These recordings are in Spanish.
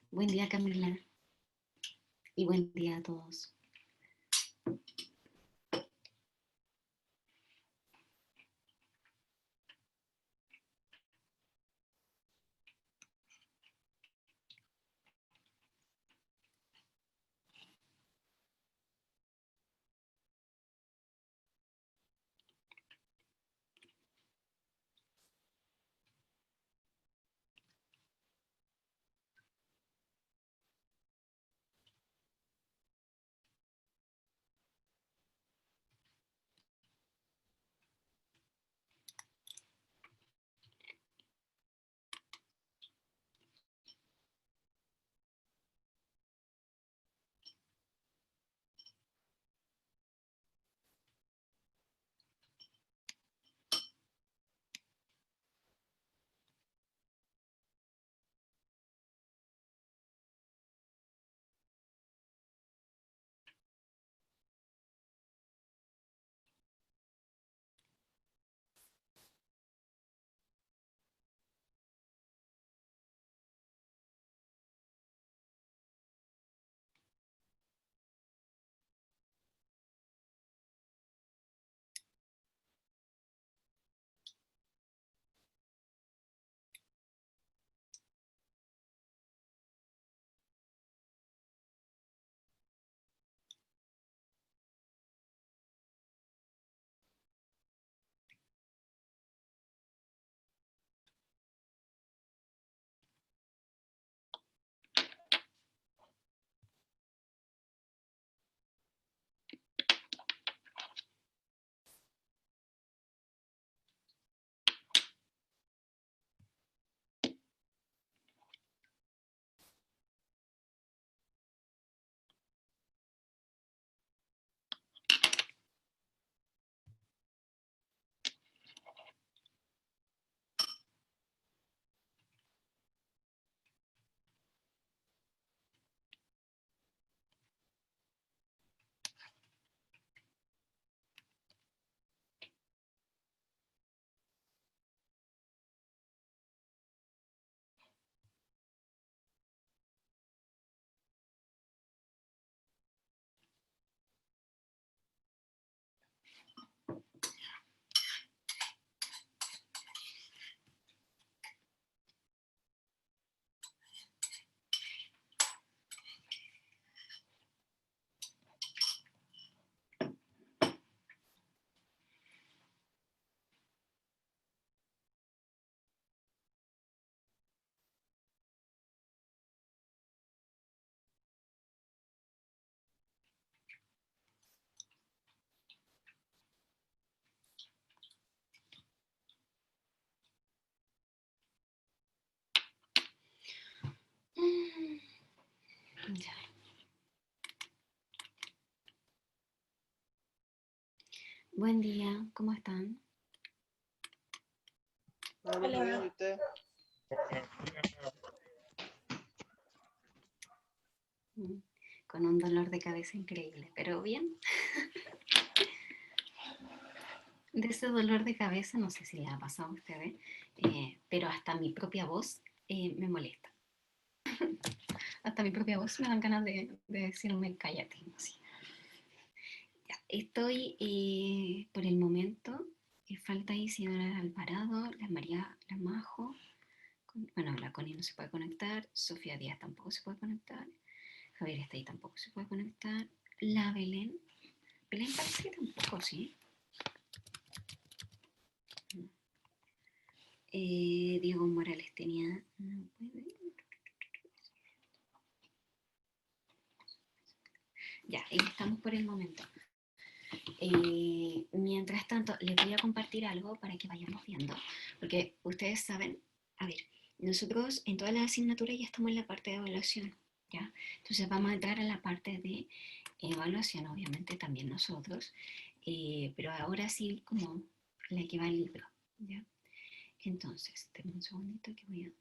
Buen día, Camila, y buen día a todos. Ya. Buen día, ¿cómo están? Hola, muy bien, ¿y Hola, usted? Mm, Con un dolor de cabeza increíble, pero bien. De ese dolor de cabeza, no sé si les ha pasado a ustedes, pero hasta mi propia voz me molesta. Hasta mi propia voz me dan ganas de decirme cállate. Así. Ya, estoy por el momento, falta Isidora Alvarado, la María, la Majo, bueno, la Connie no se puede conectar, Sofía Díaz tampoco se puede conectar, Javier está ahí tampoco se puede conectar, la Belén, Belén parece que tampoco, sí. Diego Morales tenía, no puede. Ya, ahí estamos por el momento. Mientras tanto, les voy a compartir algo para que vayamos viendo, porque ustedes saben, a ver, nosotros en todas las asignaturas ya estamos en la parte de evaluación, ¿ya? Entonces vamos a entrar a la parte de evaluación, obviamente también nosotros, pero ahora sí como la que va al libro, ¿ya? Entonces, denme un segundito que voy a...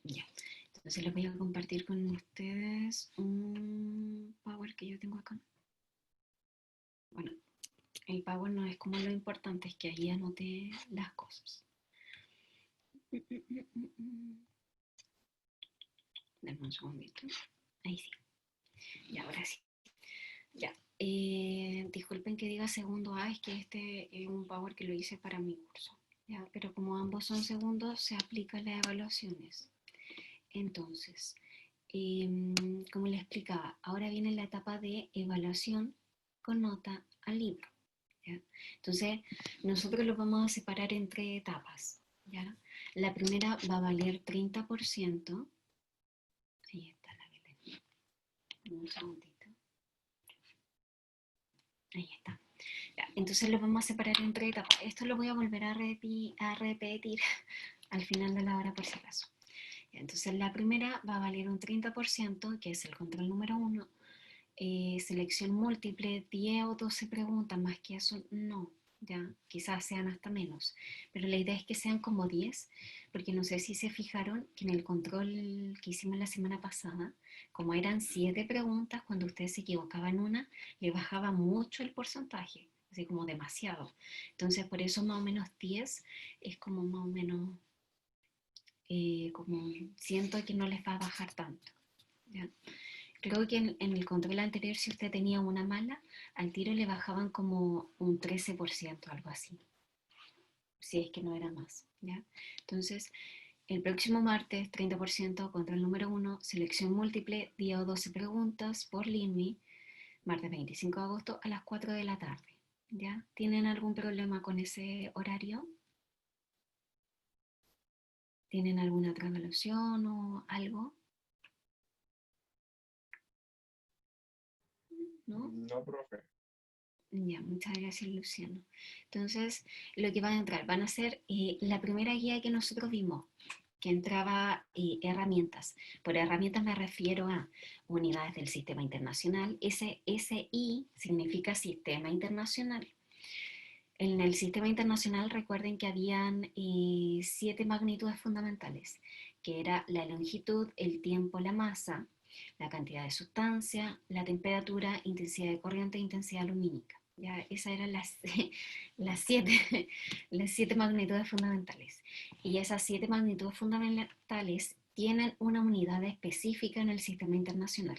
Ya, entonces les voy a compartir con ustedes un Power que yo tengo acá. Bueno, el Power no es como lo importante, es que ahí anoté las cosas. Dame un segundito. Ahí sí. Y ahora sí. Ya. Disculpen que diga segundo A, es que este es un Power que lo hice para mi curso. ¿Ya? Pero como ambos son segundos, se aplican las evaluaciones. Entonces, como les explicaba, ahora viene la etapa de evaluación con nota al libro. ¿Ya? Entonces, nosotros lo vamos a separar en tres etapas. ¿Ya? La primera va a valer 30%. Ahí está la Belén. Un segundito. Ahí está. Ya, entonces lo vamos a separar en tres etapas. Esto lo voy a volver a repetir al final de la hora por si acaso. Entonces la primera va a valer un 30%, que es el control número 1. Selección múltiple, 10 o 12 preguntas, más que eso no, ya, quizás sean hasta menos, pero la idea es que sean como 10, porque no sé si se fijaron que en el control que hicimos la semana pasada, como eran 7 preguntas, cuando usted se equivocaba en una, le bajaba mucho el porcentaje, así como demasiado. Entonces por eso más o menos 10 es como más o menos, como siento que no les va a bajar tanto, ¿ya? Creo que en el control anterior, si usted tenía una mala, al tiro le bajaban como un 13%, algo así, si es que no era más, ¿ya? Entonces, el próximo martes, 30% control número 1, selección múltiple, 10 o 12 preguntas por LINMI, martes 25 de agosto a las 4 de la tarde, ¿ya? ¿Tienen algún problema con ese horario? ¿Tienen alguna otra evaluación o algo? ¿No? No, profe. Ya, muchas gracias, Luciano. Entonces, lo que van a entrar, van a ser la primera guía que nosotros vimos, que entraba herramientas. Por herramientas me refiero a unidades del sistema internacional. Ese SI significa sistema internacional. En el sistema internacional recuerden que habían 7 magnitudes fundamentales, que era la longitud, el tiempo, la masa, la cantidad de sustancia, la temperatura, intensidad de corriente e intensidad lumínica. Ya, esas eran las, siete, las 7 magnitudes fundamentales. Y esas 7 magnitudes fundamentales tienen una unidad específica en el sistema internacional.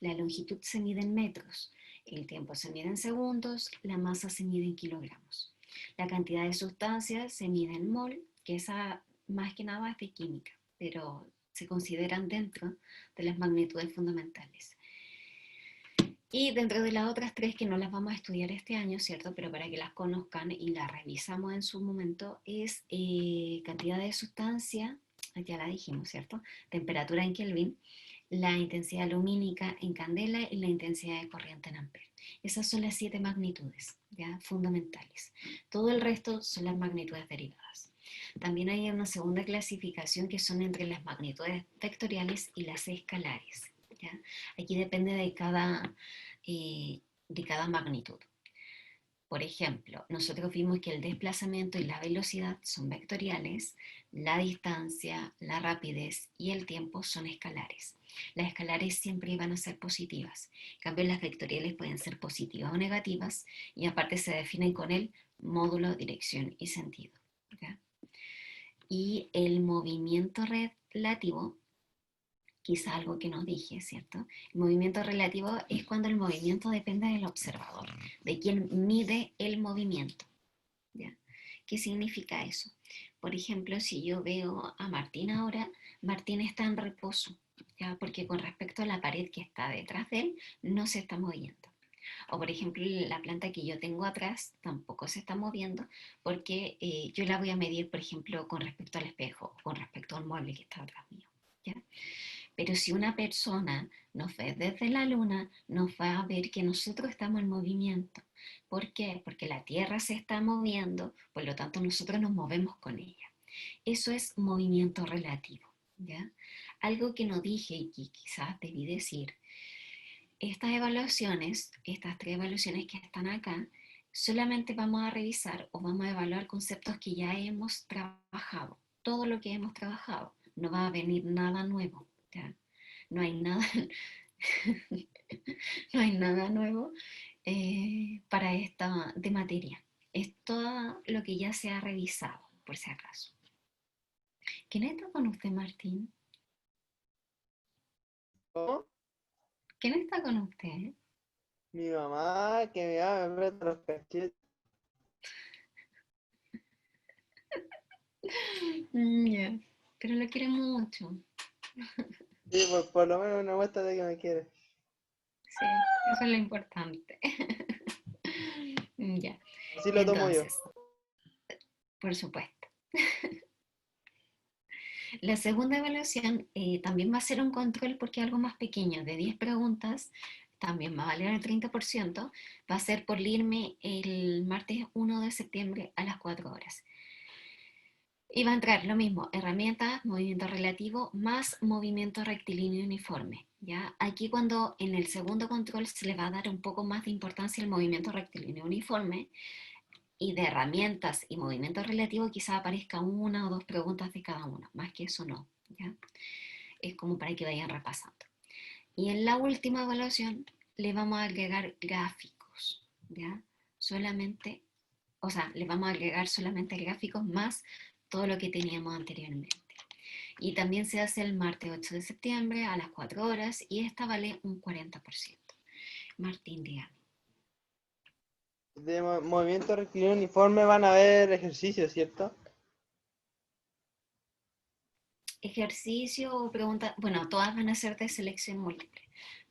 La longitud se mide en metros, el tiempo se mide en segundos, la masa se mide en kilogramos. La cantidad de sustancias se mide en mol, que esa más que nada es de química, pero se consideran dentro de las magnitudes fundamentales. Y dentro de las otras tres que no las vamos a estudiar este año, ¿cierto? Pero para que las conozcan y las revisamos en su momento, es cantidad de sustancia, ya la dijimos, ¿cierto? Temperatura en Kelvin, la intensidad lumínica en candela y la intensidad de corriente en amperes. Esas son las 7 magnitudes, ¿ya? Fundamentales. Todo el resto son las magnitudes derivadas. También hay una segunda clasificación que son entre las magnitudes vectoriales y las escalares, ¿ya? Aquí depende de cada magnitud. Por ejemplo, nosotros vimos que el desplazamiento y la velocidad son vectoriales, la distancia, la rapidez y el tiempo son escalares. Las escalares siempre van a ser positivas. En cambio, las vectoriales pueden ser positivas o negativas y aparte se definen con el módulo, dirección y sentido. ¿Okay? Y el movimiento relativo, quizá algo que no dije, ¿cierto? El movimiento relativo es cuando el movimiento depende del observador, de quien mide el movimiento. ¿Ya? ¿Qué significa eso? Por ejemplo, si yo veo a Martín ahora, Martín está en reposo, ¿ya? Porque con respecto a la pared que está detrás de él, no se está moviendo. O por ejemplo, la planta que yo tengo atrás tampoco se está moviendo porque yo la voy a medir, por ejemplo, con respecto al espejo o con respecto al mueble que está atrás mío. ¿Ya? Pero si una persona nos ve desde la luna, nos va a ver que nosotros estamos en movimiento. ¿Por qué? Porque la Tierra se está moviendo, por lo tanto nosotros nos movemos con ella. Eso es movimiento relativo, ¿ya? Algo que no dije y que quizás debí decir, estas evaluaciones, estas 3 evaluaciones que están acá, solamente vamos a revisar o vamos a evaluar conceptos que ya hemos trabajado. Todo lo que hemos trabajado, no va a venir nada nuevo, ¿ya? No hay nada, no hay nada nuevo para esta de materia. Es todo lo que ya se ha revisado, por si acaso. ¿Quién está con usted, Martín? ¿Cómo? ¿Quién está con usted? Mi mamá que me aprieta los cachetes. Ya, pero lo quiere mucho. Sí, por lo menos una muestra de que me quiere. Sí, eso es lo importante. Ya, Así lo tomo yo. entonces, por supuesto. La segunda evaluación también va a ser un control porque es algo más pequeño, de 10 preguntas, también va a valer el 30%, va a ser por irme el martes 1 de septiembre a las 4 horas. Y va a entrar lo mismo, herramientas, movimiento relativo, más movimiento rectilíneo uniforme. ¿Ya? Aquí cuando en el segundo control se le va a dar un poco más de importancia al movimiento rectilíneo uniforme, y de herramientas y movimiento relativo quizá aparezca una o dos preguntas de cada uno, más que eso no, ¿ya? Es como para que vayan repasando. Y en la última evaluación le vamos a agregar gráficos, ¿ya? Solamente, o sea, le vamos a agregar solamente gráficos más todo lo que teníamos anteriormente. Y también se hace el martes 8 de septiembre a las 4 horas y esta vale un 40%. Martín, dígame. De movimiento rectilíneo uniforme van a haber ejercicios, ¿cierto? Ejercicio o preguntas, bueno, todas van a ser de selección múltiple,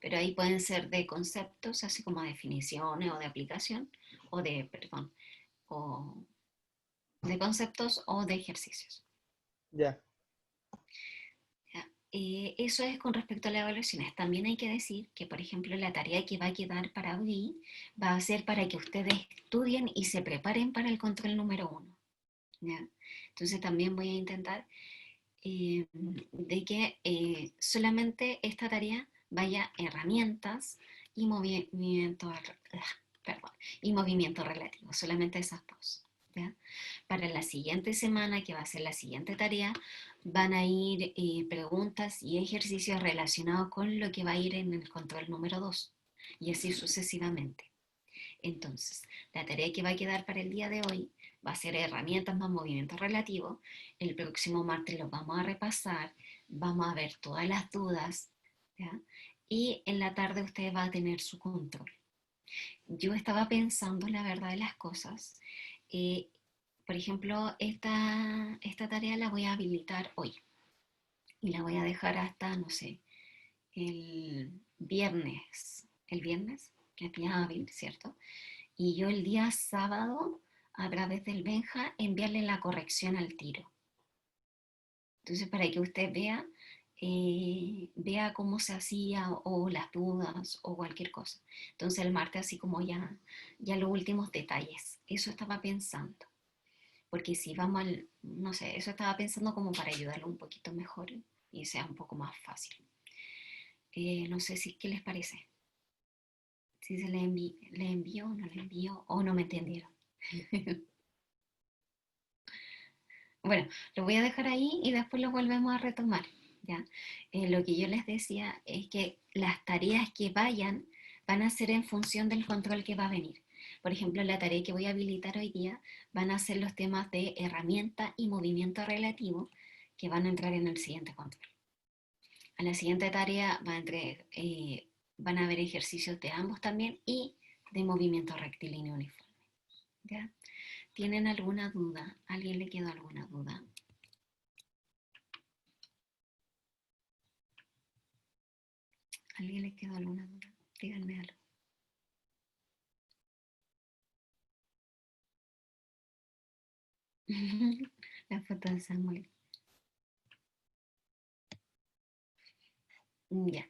pero ahí pueden ser de conceptos, así como definiciones o de aplicación, o de, perdón, o de conceptos o de ejercicios. Ya. ¿Ya? Eso es con respecto a las evaluaciones. También hay que decir que, por ejemplo, la tarea que va a quedar para hoy va a ser para que ustedes estudien y se preparen para el control número 1. ¿Ya? Entonces también voy a intentar de que solamente esta tarea vaya herramientas y movimiento, perdón, y movimiento relativo, solamente esas dos. ¿Ya? Para la siguiente semana, que va a ser la siguiente tarea, van a ir preguntas y ejercicios relacionados con lo que va a ir en el control número 2 y así sucesivamente. Entonces, la tarea que va a quedar para el día de hoy va a ser herramientas más movimiento relativo. El próximo martes lo vamos a repasar, vamos a ver todas las dudas, ¿ya? Y en la tarde usted va a tener su control. Yo estaba pensando la verdad de las cosas. eh, por ejemplo, esta tarea la voy a habilitar hoy y la voy a dejar hasta, no sé, el viernes, que es día hábil, ¿cierto? Y yo el día sábado, a través del Benja, enviarle la corrección al tiro. Entonces, para que usted vea cómo se hacía o las dudas o cualquier cosa. Entonces, el martes, así como ya los últimos detalles. Eso estaba pensando. Porque si vamos al, no sé, eso estaba pensando como para ayudarlo un poquito mejor y sea un poco más fácil. No sé si, ¿qué les parece? Si se le envío o no le envío o no me entendieron. Bueno, lo voy a dejar ahí y después lo volvemos a retomar, ¿ya? Lo que yo les decía es que las tareas que vayan van a ser en función del control que va a venir. Por ejemplo, la tarea que voy a habilitar hoy día van a ser los temas de herramienta y movimiento relativo que van a entrar en el siguiente control. A la siguiente tarea van a haber ejercicios de ambos también y de movimiento rectilíneo uniforme, ¿ya? ¿Tienen alguna duda? ¿A alguien le quedó alguna duda? ¿A alguien le quedó alguna duda? Díganme algo. La foto de Samuel. Ya.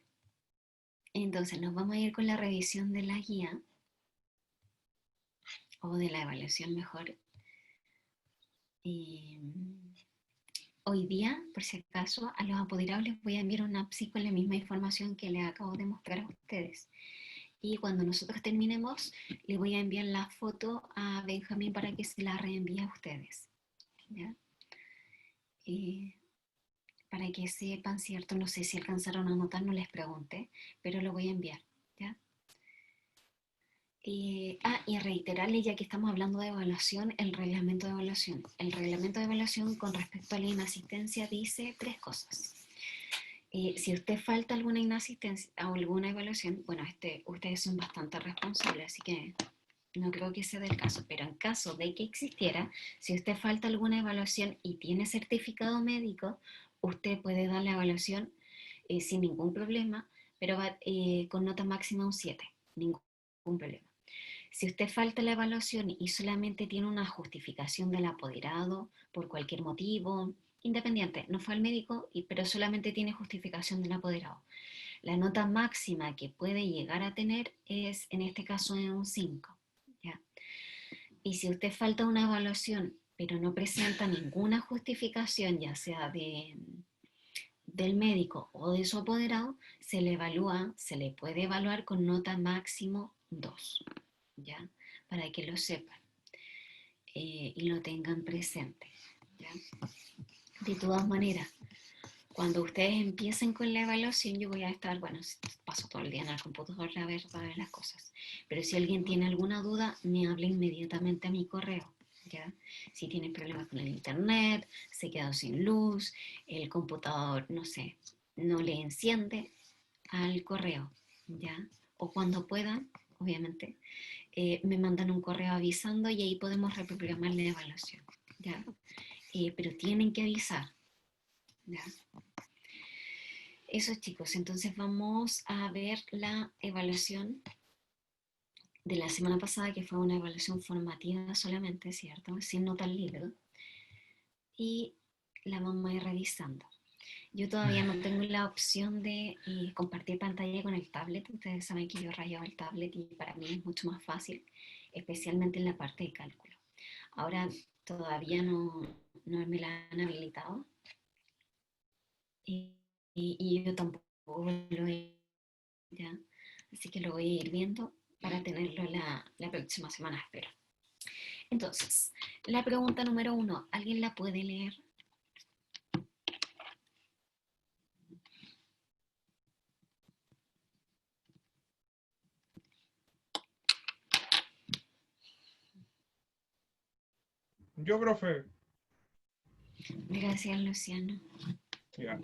Entonces nos vamos a ir con la revisión de la guía o de la evaluación mejor. Y hoy día, por si acaso, a los apoderados les voy a enviar una APSI con la misma información que les acabo de mostrar a ustedes. Y cuando nosotros terminemos, le voy a enviar la foto a Benjamín para que se la reenvíe a ustedes. ¿Ya? Y para que sepan, ¿cierto? No sé si alcanzaron a anotar, no les pregunté, pero lo voy a enviar, ¿ya? Y reiterarle, ya que estamos hablando de evaluación, el reglamento de evaluación. El reglamento de evaluación con respecto a la inasistencia dice 3 cosas. Si usted falta alguna inasistencia o alguna evaluación, bueno, ustedes son bastante responsables, así que no creo que sea del caso, pero en caso de que existiera, si usted falta alguna evaluación y tiene certificado médico, usted puede dar la evaluación sin ningún problema, pero con nota máxima un 7, ningún problema. Si usted falta la evaluación y solamente tiene una justificación del apoderado por cualquier motivo, independiente, no fue al médico, pero solamente tiene justificación del apoderado, la nota máxima que puede llegar a tener es, en este caso, un 5. ¿Ya? Y si usted falta una evaluación, pero no presenta ninguna justificación, ya sea del médico o de su apoderado, se le puede evaluar con nota máximo 2, ¿ya? Para que lo sepan y lo tengan presente, ¿ya? De todas maneras, cuando ustedes empiecen con la evaluación, yo voy a estar, bueno, paso todo el día en el computador a ver las cosas, pero si alguien tiene alguna duda, me habla inmediatamente a mi correo, ¿ya? Si tiene problemas con el internet, se quedó sin luz, el computador, no sé, no le enciende, al correo, ¿ya? O cuando puedan, obviamente, me mandan un correo avisando y ahí podemos reprogramar la evaluación, ¿ya? Pero tienen que avisar, ¿ya? Eso, chicos, entonces vamos a ver la evaluación de la semana pasada, que fue una evaluación formativa solamente, ¿cierto? Sin nota al libro. Y la vamos a ir revisando. Yo todavía no tengo la opción de compartir pantalla con el tablet. Ustedes saben que yo rayaba el tablet y para mí es mucho más fácil, especialmente en la parte de cálculo. Ahora todavía no me la han habilitado y, y yo tampoco lo he, ¿ya? Así que lo voy a ir viendo para tenerlo la próxima semana, espero. Entonces, la pregunta número 1, ¿alguien la puede leer? Yo, profe. Gracias, Luciano. Ya.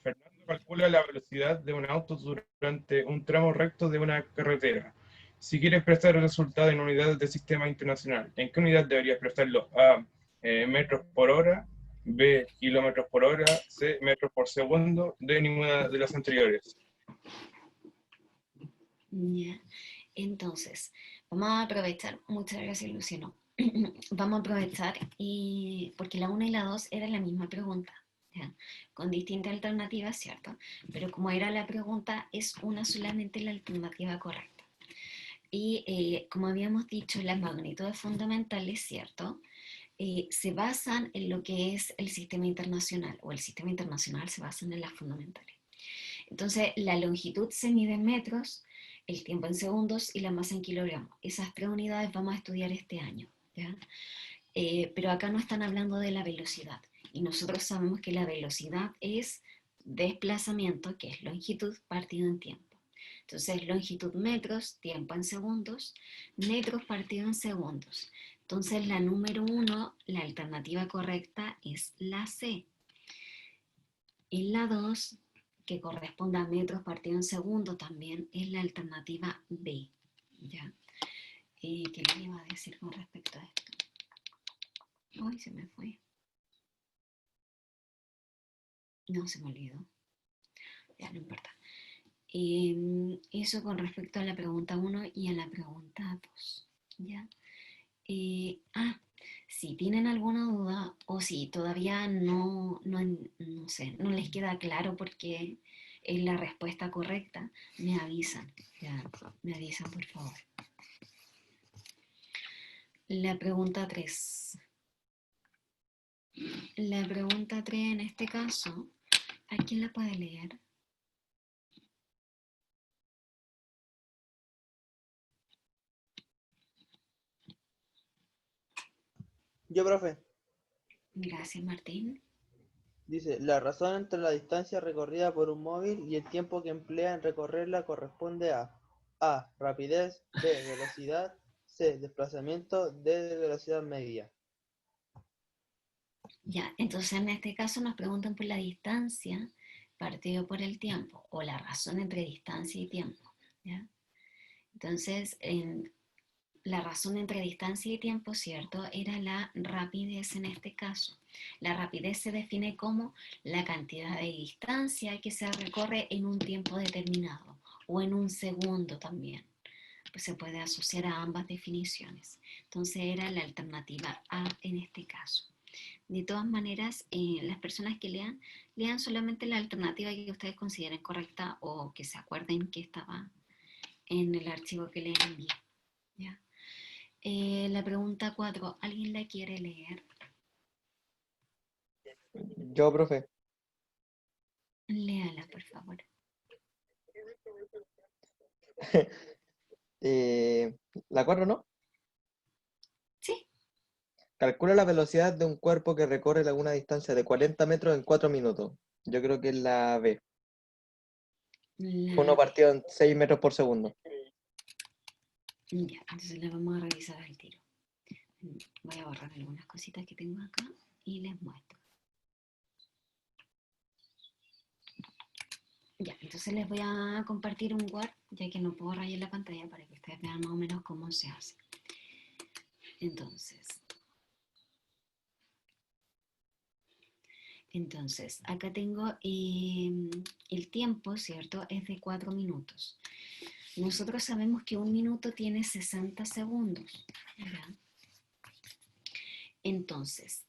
Fernando calcula la velocidad de un auto durante un tramo recto de una carretera. Si quieres prestar el resultado en unidades de sistema internacional, ¿en qué unidad deberías prestarlo? A, metros por hora, B, kilómetros por hora, C, metros por segundo, D, ninguna de las anteriores. Ya. Entonces, vamos a aprovechar, muchas gracias, Luciano. Vamos a aprovechar porque la 1 y la 2 era la misma pregunta, ¿ya? Con distintas alternativas, ¿cierto? Pero como era la pregunta, es una solamente la alternativa correcta. Y como habíamos dicho, las magnitudes fundamentales, ¿cierto? Se basan en lo que es el sistema internacional, o el sistema internacional se basa en las fundamentales. Entonces, la longitud se mide en metros, el tiempo en segundos y la masa en kilogramos. Esas 3 unidades vamos a estudiar este año, ¿ya? Pero acá no están hablando de la velocidad. Y nosotros sabemos que la velocidad es desplazamiento, que es longitud partido en tiempo. Entonces, longitud metros, tiempo en segundos, metros partido en segundos. Entonces, la número 1, la alternativa correcta es la C. Y la 2, que corresponde a metros partido en segundo, también es la alternativa B. ¿Ya? ¿Qué le iba a decir con respecto a esto? Ay, se me fue. No, se me olvidó. Ya, no importa. Eso con respecto a la pregunta 1 y a la pregunta 2. ¿Ya? Si tienen alguna duda o si todavía no sé, no les queda claro por qué es la respuesta correcta, me avisan. Ya, me avisan, por favor. La pregunta 3. La pregunta 3 en este caso, ¿a quién la puede leer? Yo, profe. Gracias, Martín. Dice, la razón entre la distancia recorrida por un móvil y el tiempo que emplea en recorrerla corresponde a... A, rapidez, B, velocidad, C, desplazamiento, D, velocidad media. Ya, entonces en este caso nos preguntan por la distancia partido por el tiempo, o la razón entre distancia y tiempo, ¿ya? Entonces, la razón entre distancia y tiempo, ¿cierto? Era la rapidez en este caso. La rapidez se define como la cantidad de distancia que se recorre en un tiempo determinado, o en un segundo también. Pues se puede asociar a ambas definiciones. Entonces era la alternativa A en este caso. De todas maneras, las personas que lean solamente la alternativa que ustedes consideren correcta o que se acuerden que estaba en el archivo que les envié. ¿Ya? La pregunta 4, ¿alguien la quiere leer? Yo, profe. Léala, por favor. La 4, ¿no? Sí. Calcula la velocidad de un cuerpo que recorre una distancia de 40 metros en 4 minutos. Yo creo que es la B. La... Uno partido en 6 metros por segundo. Ya, entonces la vamos a revisar al tiro. Voy a borrar algunas cositas que tengo acá y les muestro. Ya, entonces les voy a compartir un Word, ya que no puedo rayar la pantalla para que ustedes vean más o menos cómo se hace. Entonces, acá tengo el tiempo, ¿cierto? Es de 4 minutos. Nosotros sabemos que un minuto tiene 60 segundos, ¿verdad? Entonces,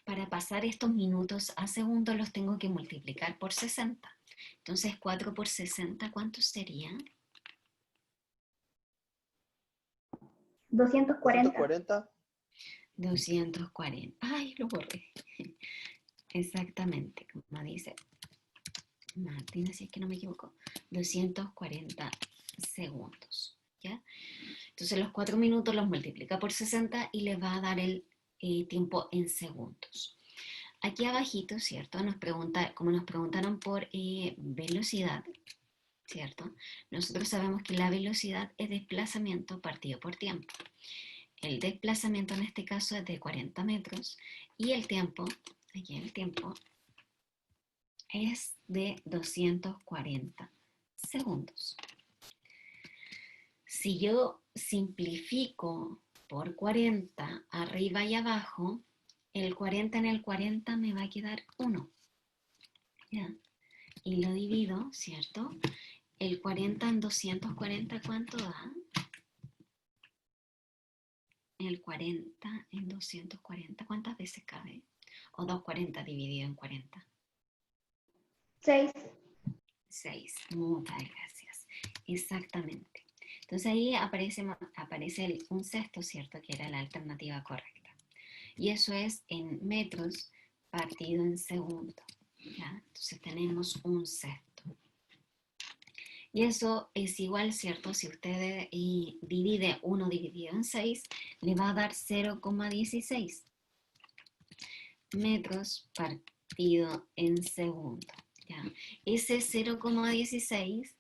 para pasar estos minutos a segundos los tengo que multiplicar por 60. Entonces, 4 por 60, ¿cuánto sería? 240. 240. 240. Ay, lo borré. Exactamente, como dice Martina, si es que no me equivoco. 240 segundos, ¿ya? Entonces los 4 minutos los multiplica por 60 y le va a dar el tiempo en segundos. Aquí abajito, ¿cierto? Como nos preguntaron por velocidad, ¿cierto? Nosotros sabemos que la velocidad es desplazamiento partido por tiempo. El desplazamiento en este caso es de 40 metros y el tiempo, aquí el tiempo, es de 240 segundos. Si yo simplifico por 40 arriba y abajo, el 40 en el 40 me va a quedar 1. ¿Ya? Y lo divido, ¿cierto? El 40 en 240, ¿cuánto da? El 40 en 240, ¿cuántas veces cabe? O 240 dividido en 40. 6. 6. Muchas gracias. Exactamente. Entonces ahí aparece un sexto, ¿cierto? Que era la alternativa correcta. Y eso es en metros partido en segundo. ¿Ya? Entonces tenemos un sexto. Y eso es igual, ¿cierto? Si usted divide 1 dividido en 6, le va a dar 0,16 metros partido en segundo. ¿Ya? Ese 0,16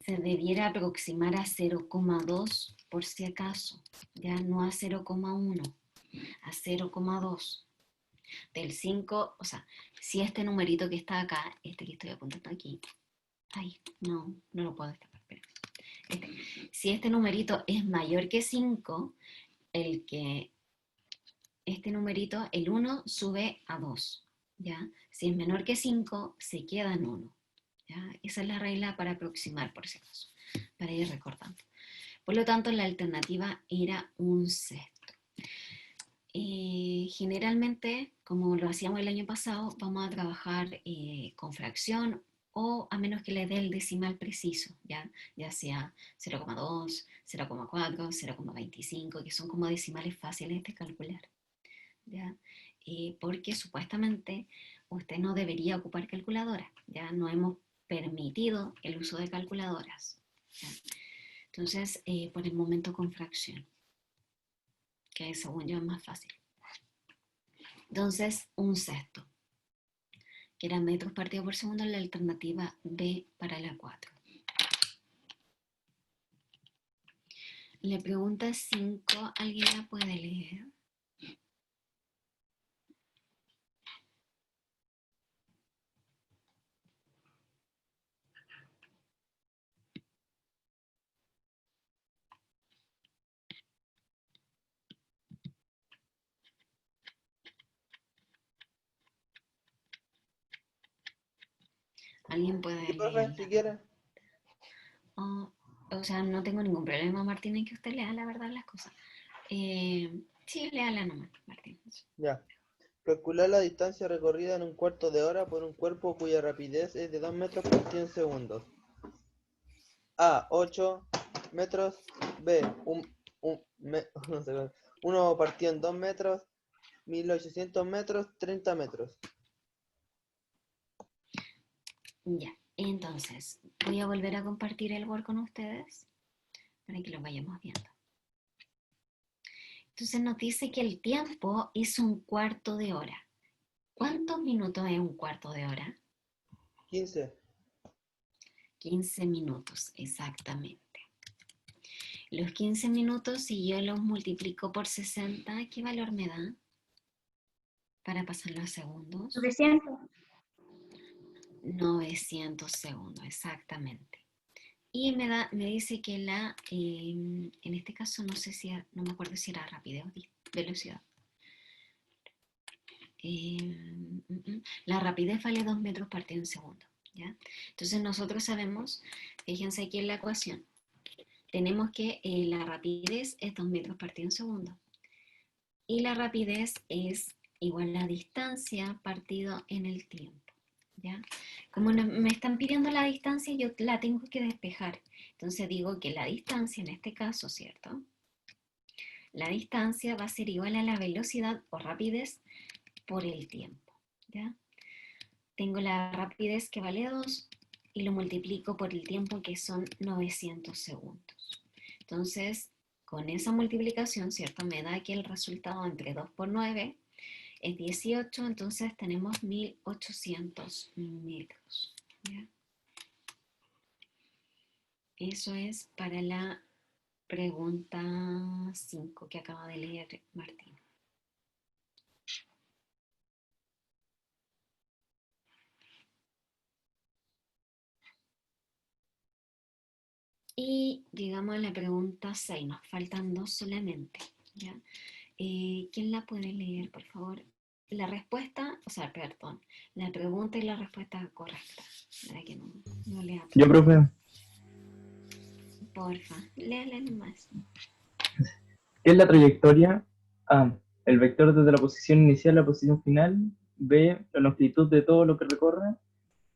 se debiera aproximar a 0,2 por si acaso, ya no a 0,1, a 0,2. Del 5, o sea, si este numerito que está acá, este que estoy apuntando aquí, ay, no lo puedo destapar, espera. Si este numerito es mayor que 5, este numerito, el 1 sube a 2, ¿ya? Si es menor que 5, se queda en 1. ¿Ya? Esa es la regla para aproximar, por si acaso, para ir recordando. Por lo tanto, la alternativa era un sexto. Generalmente, como lo hacíamos el año pasado, vamos a trabajar con fracción o a menos que le dé el decimal preciso, ya sea 0,2, 0,4, 0,25, que son como decimales fáciles de calcular. ¿Ya? Porque supuestamente usted no debería ocupar calculadora, ya no hemos permitido el uso de calculadoras. ¿Ya? Entonces, por el momento con fracción, que según yo es más fácil. Entonces, un sexto, que eran metros partido por segundo, la alternativa B para la 4. La pregunta 5, ¿alguien la puede leer? ¿Alguien puede Sí, profe, si leerla? quiere. O sea, no tengo ningún problema, Martín, en que usted lea la verdad las cosas. Sí, léala nomás, Martín. Ya. Calcular la distancia recorrida en un cuarto de hora por un cuerpo cuya rapidez es de 2 metros por 100 segundos. A, 8 metros. B, no sé, 1 partido en 2 metros. 1800 metros, 30 metros. Ya, entonces, voy a volver a compartir el Word con ustedes para que lo vayamos viendo. Entonces nos dice que el tiempo es un cuarto de hora. ¿Cuántos minutos es un cuarto de hora? 15. 15 minutos, exactamente. Los 15 minutos, si yo los multiplico por 60, ¿qué valor me da? Para pasarlo a segundos. 900. 900 segundos, exactamente. Y me dice que en este caso no sé si, no me acuerdo si era rapidez o velocidad. La rapidez vale 2 metros partido en segundo, ¿ya? Entonces nosotros sabemos, fíjense aquí en la ecuación, tenemos que la rapidez es 2 metros partido en segundo. Y la rapidez es igual a la distancia partido en el tiempo, ¿ya? Como me están pidiendo la distancia, yo la tengo que despejar. Entonces digo que la distancia, en este caso, ¿cierto? La distancia va a ser igual a la velocidad o rapidez por el tiempo, ¿ya? Tengo la rapidez que vale 2 y lo multiplico por el tiempo que son 900 segundos. Entonces, con esa multiplicación, ¿cierto? Me da que el resultado entre 2 por 9 es 18, entonces tenemos 1800 metros, ¿ya? Eso es para la pregunta 5 que acaba de leer Martín. Y llegamos a la pregunta 6, nos faltan 2 solamente, ¿ya? ¿Quién la puede leer, por favor? La respuesta, o sea, perdón, la pregunta y la respuesta correcta, para que no lea. Yo, profe, Porfa, léala nomás. ¿qué es la trayectoria? A. El vector desde la posición inicial a la posición final. B. La longitud de todo lo que recorre.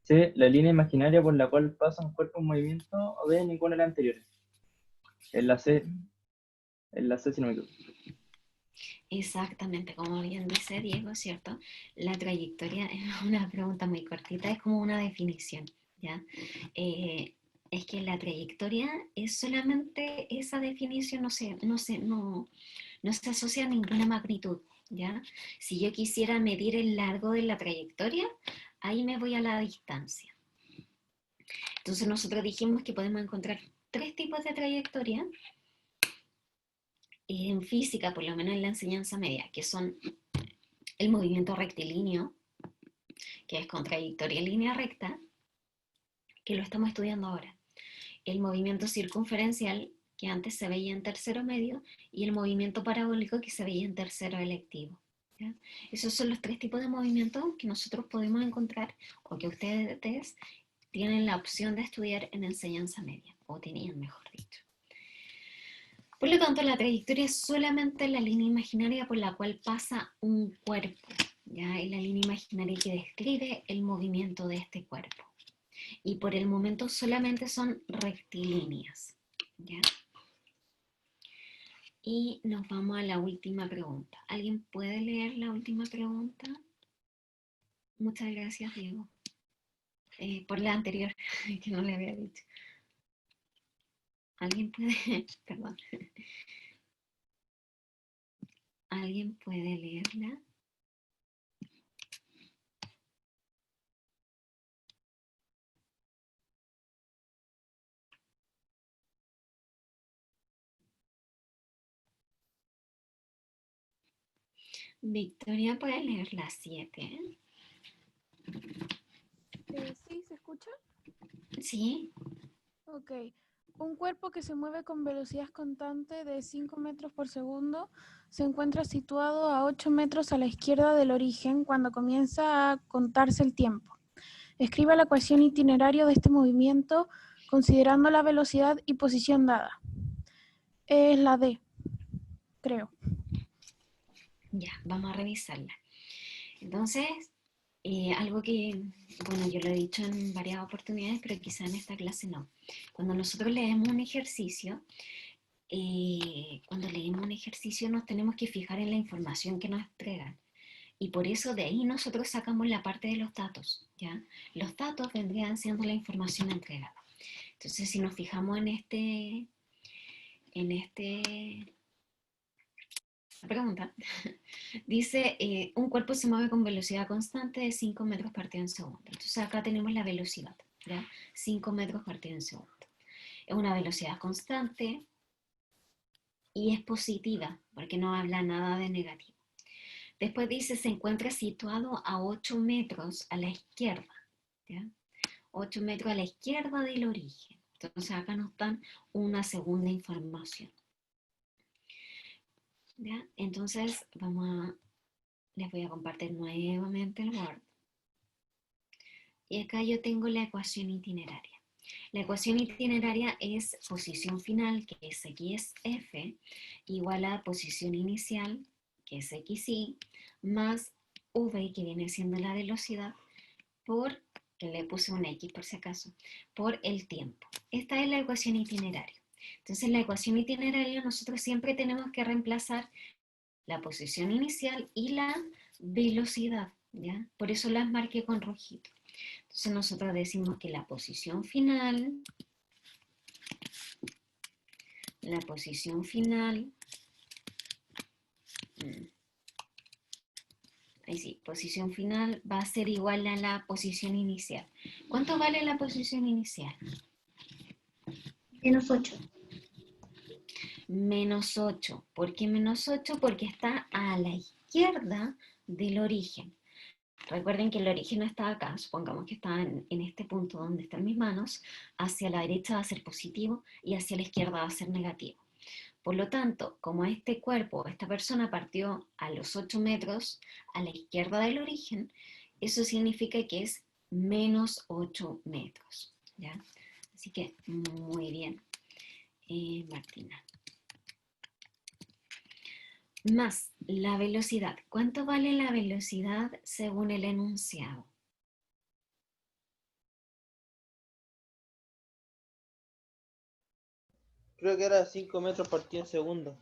C. La línea imaginaria por la cual pasa un cuerpo en movimiento. O D. Ninguna de las anteriores. En la C, si no me equivoco. Exactamente, como bien dice Diego, ¿cierto? La trayectoria es una pregunta muy cortita, es como una definición, ¿ya? Es que la trayectoria es solamente esa definición, no se asocia a ninguna magnitud, ¿ya? Si yo quisiera medir el largo de la trayectoria, ahí me voy a la distancia. Entonces nosotros dijimos que podemos encontrar 3 tipos de trayectoria en física, por lo menos en la enseñanza media, que son el movimiento rectilíneo, que es con trayectoria en línea recta, que lo estamos estudiando ahora. El movimiento circunferencial, que antes se veía en tercero medio, y el movimiento parabólico, que se veía en tercero electivo, ¿ya? Esos son los 3 tipos de movimientos que nosotros podemos encontrar, o que ustedes tienen la opción de estudiar en enseñanza media, o tenían, mejor dicho. Por lo tanto, la trayectoria es solamente la línea imaginaria por la cual pasa un cuerpo, ¿ya? Es la línea imaginaria que describe el movimiento de este cuerpo. Y por el momento solamente son rectilíneas, ¿ya? Y nos vamos a la última pregunta. ¿Alguien puede leer la última pregunta? Muchas gracias, Diego. Por la anterior, que no le había dicho. ¿Alguien puede? Perdón. ¿Alguien puede leerla? Victoria, ¿puede leer la 7? Sí, ¿se escucha? Sí. Ok. Un cuerpo que se mueve con velocidad constante de 5 metros por segundo se encuentra situado a 8 metros a la izquierda del origen cuando comienza a contarse el tiempo. Escriba la ecuación itinerario de este movimiento considerando la velocidad y posición dada. Es la D, creo. Ya, vamos a revisarla. Entonces, algo que, bueno, yo lo he dicho en varias oportunidades, pero quizá en esta clase no. Cuando nosotros leemos un ejercicio, nos tenemos que fijar en la información que nos entregan. Y por eso de ahí nosotros sacamos la parte de los datos, ¿ya? Los datos vendrían siendo la información entregada. Entonces, si nos fijamos en pregunta, dice, un cuerpo se mueve con velocidad constante de 5 metros partido en segundo. Entonces acá tenemos la velocidad, ¿ya? 5 metros partido en segundo. Es una velocidad constante y es positiva, porque no habla nada de negativo. Después dice, se encuentra situado a 8 metros a la izquierda, ¿ya? 8 metros a la izquierda del origen. Entonces acá nos dan una segunda información, ¿ya? Entonces les voy a compartir nuevamente el Word. Y acá yo tengo la ecuación itineraria. La ecuación itineraria es posición final, que es x f, igual a posición inicial, que es xy, más v, que viene siendo la velocidad, por, que le puse una x por si acaso, por el tiempo. Esta es la ecuación itineraria. Entonces, en la ecuación itineraria nosotros siempre tenemos que reemplazar la posición inicial y la velocidad, ¿ya? Por eso las marqué con rojito. Entonces nosotros decimos que la posición final posición final va a ser igual a la posición inicial. ¿Cuánto vale la posición inicial? Menos 8. Menos 8. ¿Por qué menos 8? Porque está a la izquierda del origen. Recuerden que el origen no está acá, supongamos que está en este punto donde están mis manos, hacia la derecha va a ser positivo y hacia la izquierda va a ser negativo. Por lo tanto, como este cuerpo, esta persona partió a los 8 metros a la izquierda del origen, eso significa que es menos 8 metros, ¿ya? Así que muy bien, Martina. Más la velocidad. ¿Cuánto vale la velocidad según el enunciado? Creo que era 5 metros partido en segundo.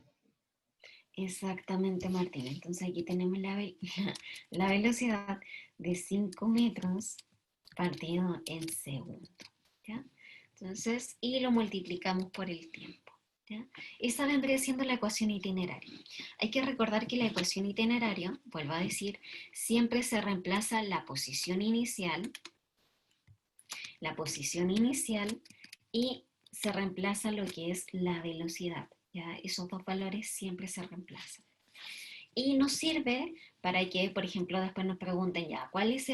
Exactamente, Martina. Entonces aquí tenemos la velocidad de 5 metros partido en segundo, ¿ya? Entonces, y lo multiplicamos por el tiempo, ¿ya? Esa vendría siendo la ecuación itineraria. Hay que recordar que la ecuación itineraria, vuelvo a decir, siempre se reemplaza la posición inicial y se reemplaza lo que es la velocidad, ¿ya? Esos dos valores siempre se reemplazan. Y nos sirve para que, por ejemplo, después nos pregunten ya, ¿cuál es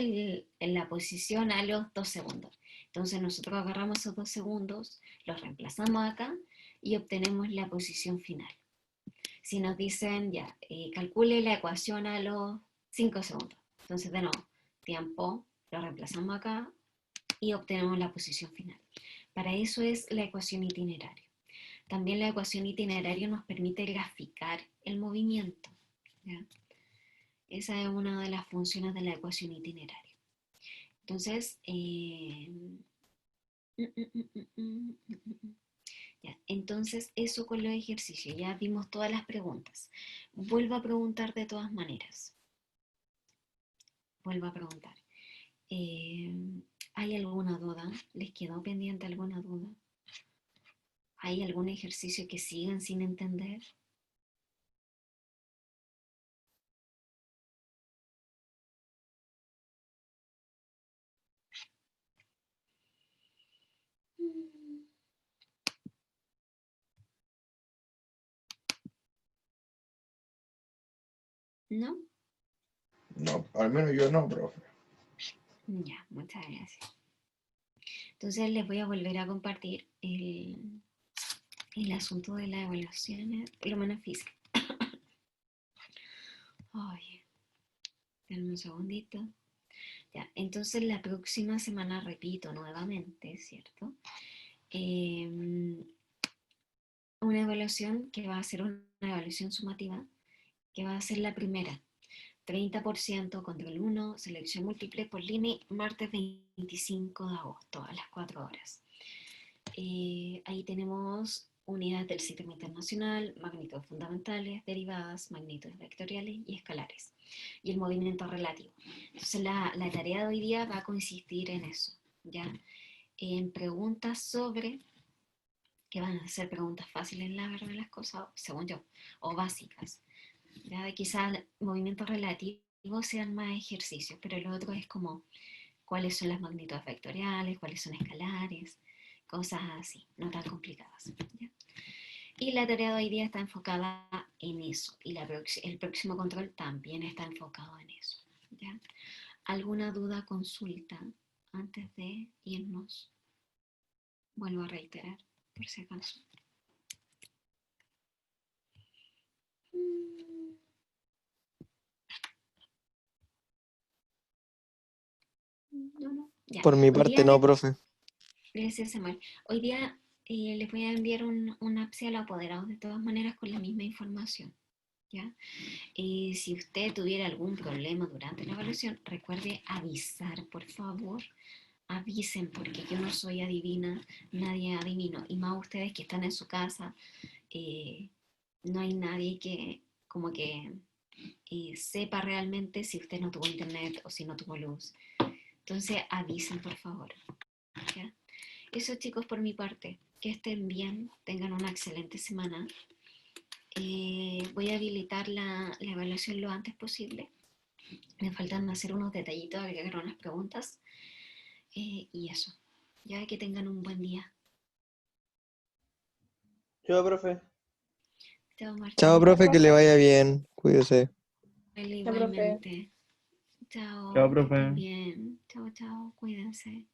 la posición a los 2 segundos? Entonces nosotros agarramos esos 2 segundos, los reemplazamos acá y obtenemos la posición final. Si nos dicen ya, calcule la ecuación a los 5 segundos. Entonces, de nuevo, tiempo, lo reemplazamos acá y obtenemos la posición final. Para eso es la ecuación itineraria. También la ecuación itineraria nos permite graficar el movimiento, ¿ya? Esa es una de las funciones de la ecuación itineraria. Entonces, ya, entonces eso con los ejercicios. Ya vimos todas las preguntas. Vuelvo a preguntar de todas maneras. Vuelvo a preguntar. ¿Hay alguna duda? ¿Les quedó pendiente alguna duda? ¿Hay algún ejercicio que sigan sin entender? ¿No? No, al menos yo no, profe. Ya, muchas gracias. Entonces les voy a volver a compartir el asunto de las evaluaciones, por lo menos física. Oye, denme un segundito. Ya, entonces la próxima semana repito nuevamente, ¿cierto? Una evaluación que va a ser una evaluación sumativa, que va a ser la primera. 30% control 1, selección múltiple por línea, martes 25 de agosto a las 4 horas. Ahí tenemos unidades del sistema internacional, magnitudes fundamentales, derivadas, magnitudes vectoriales y escalares. Y el movimiento relativo. Entonces la tarea de hoy día va a consistir en eso, ¿ya? En preguntas sobre, que van a ser preguntas fáciles, la verdad, las cosas, según yo, o básicas. ¿Ya? Quizás movimientos relativos sean más ejercicios, pero lo otro es como cuáles son las magnitudes vectoriales, cuáles son escalares, cosas así, no tan complicadas. ¿Ya? Y la tarea de hoy día está enfocada en eso, y el próximo control también está enfocado en eso. ¿Ya? ¿Alguna duda, consulta antes de irnos? Vuelvo a reiterar, por si acaso. No. Ya. Por mi Hoy parte día no, profe. Gracias, Samuel. Hoy día les voy a enviar un APSI al apoderado de todas maneras con la misma información. ¿Ya? Si usted tuviera algún problema durante la evaluación, recuerde avisar, por favor. Avisen, porque yo no soy adivina, nadie adivino. Y más ustedes que están en su casa, no hay nadie que como que sepa realmente si usted no tuvo internet o si no tuvo luz. Entonces avisen, por favor. ¿Ya? Eso, chicos, por mi parte. Que estén bien, tengan una excelente semana. Voy a habilitar la evaluación lo antes posible. Me faltan hacer unos detallitos, agregar unas preguntas. Y eso. Ya que tengan un buen día. Chao, profe. Chao, Martín. Chao, profe, que le vaya bien. Cuídese. Igualmente. Chao, Chao, que profe. estén bien. Chao, cuídense.